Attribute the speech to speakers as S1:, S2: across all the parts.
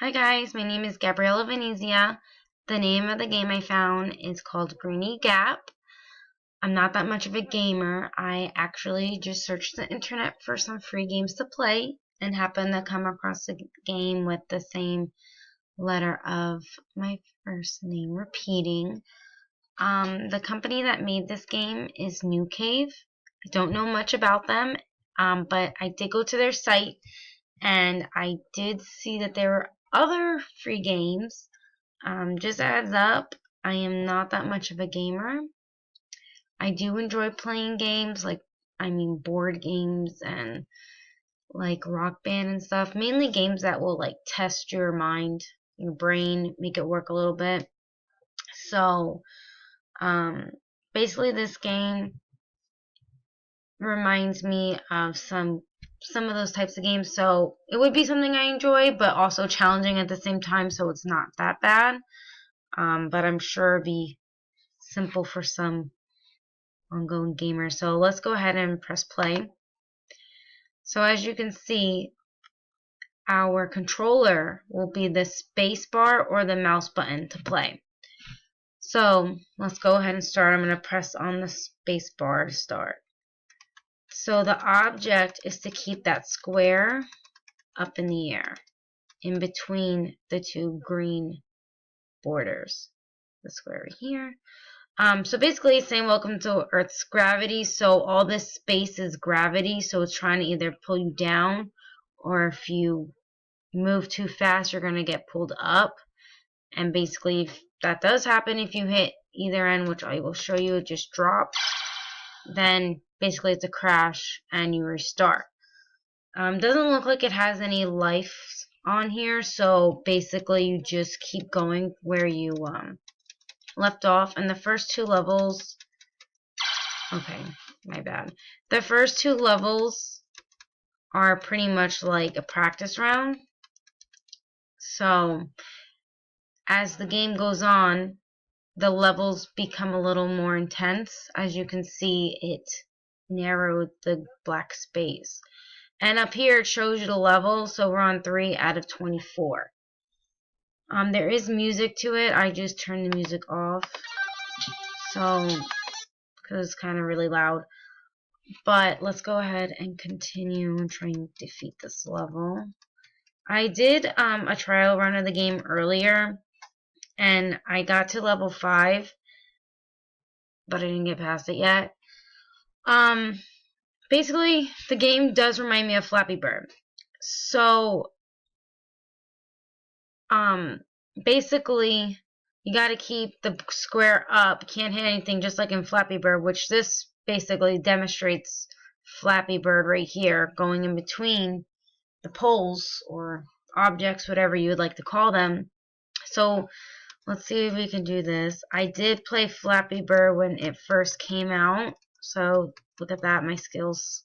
S1: Hi guys, my name is Gabriella Venezia. The name of the game I found is called Greeny Gap. I'm not that much of a gamer. I actually just searched the internet for some free games to play and happened to come across a game with the same letter of my first name repeating. The company that made this game is New Cave. I don't know much about them, but I did go to their site and I did see that there were other free games. Just adds up, I am not that much of a gamer. I do enjoy playing games, board games and like Rock Band and stuff. Mainly games that will like test your mind, your brain, make it work a little bit. So, um, basically, this game reminds me of some of those types of games. So it would be something I enjoy, but also challenging at the same time. So it's not that bad. But I'm sure it'd be simple for some ongoing gamers. So let's go ahead and press play. So as you can see, our controller will be the space bar or the mouse button to play. So let's go ahead and start. I'm going to press on the space bar to start. So the object is to keep that square up in the air in between the two green borders. The square right here. So basically it's saying welcome to Earth's gravity. So all this space is gravity. So it's trying to either pull you down, or if you move too fast, you're going to get pulled up. And basically if that does happen, if you hit either end, which I will show you, it just drops, then basically it's a crash and you restart. Doesn't look like it has any life on here, so basically you just keep going where you left off. And the first two levels, okay, my bad. The first two levels are pretty much like a practice round. So as the game goes on, the levels become a little more intense. As you can see, it narrowed the black space. And up here it shows you the level, so we're on 3 out of 24. There is music to it. I just turned the music off, so because it's kind of really loud. But let's go ahead and continue and try and defeat this level. I did a trial run of the game earlier, and I got to level 5, but I didn't get past it yet. Basically, the game does remind me of Flappy Bird. So, basically, you gotta keep the square up. Can't hit anything, just like in Flappy Bird, which this basically demonstrates Flappy Bird right here, going in between the poles or objects, whatever you would like to call them. So, let's see if we can do this. I did play Flappy Bird when it first came out. So, look at that, my skills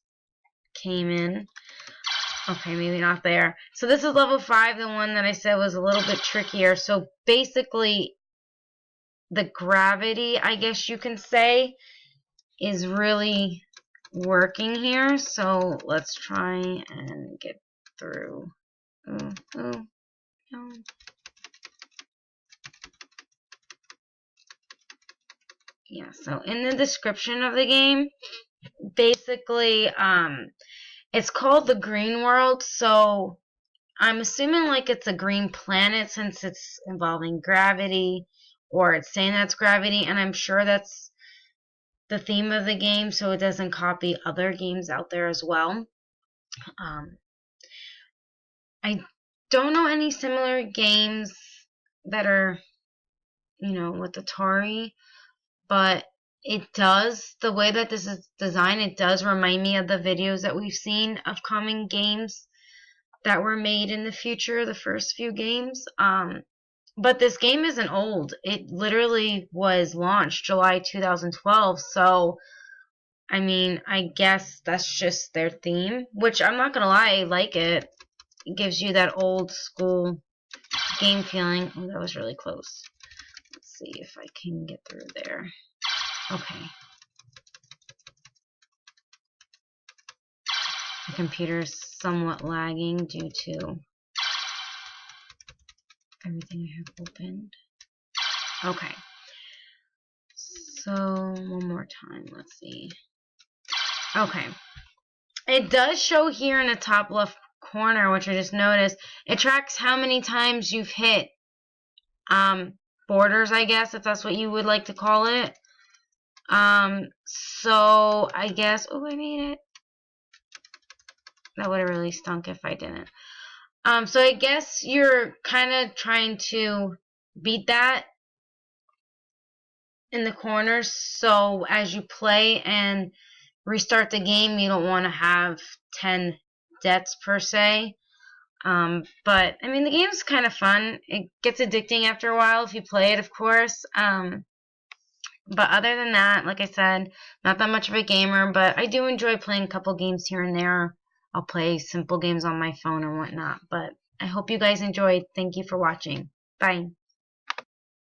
S1: came in. Okay, maybe not there. So this is level 5, the one that I said was a little bit trickier. So basically, the gravity, I guess you can say, is really working here. So let's try and get through. No. Yeah, so in the description of the game, basically, it's called the Green World, so I'm assuming like it's a green planet since it's involving gravity, or it's saying that's gravity, and I'm sure that's the theme of the game, so it doesn't copy other games out there as well. I don't know any similar games that are, with Atari, but it does, the way that this is designed, it does remind me of the videos that we've seen of common games that were made in the future, the first few games. But this game isn't old. It literally was launched July 2012, so I mean, I guess that's just their theme, which I'm not gonna lie, I like it. It gives you that old school game feeling. Oh, that was really close. Let's see if I can get through there. Okay. The computer's somewhat lagging due to everything I have opened. Okay. So, one more time. Let's see. Okay. It does show here in the top left corner, which I just noticed. It tracks how many times you've hit borders, I guess, if that's what you would like to call it. So I guess, oh, I made it. That would have really stunk if I didn't. So I guess you're kind of trying to beat that in the corners. So as you play and restart the game, you don't want to have 10 deaths per se. But I mean, the game's kind of fun. It gets addicting after a while if you play it, of course. But other than that, like I said, not that much of a gamer, but I do enjoy playing a couple games here and there. I'll play simple games on my phone and whatnot. But I hope you guys enjoyed. Thank you for watching. Bye.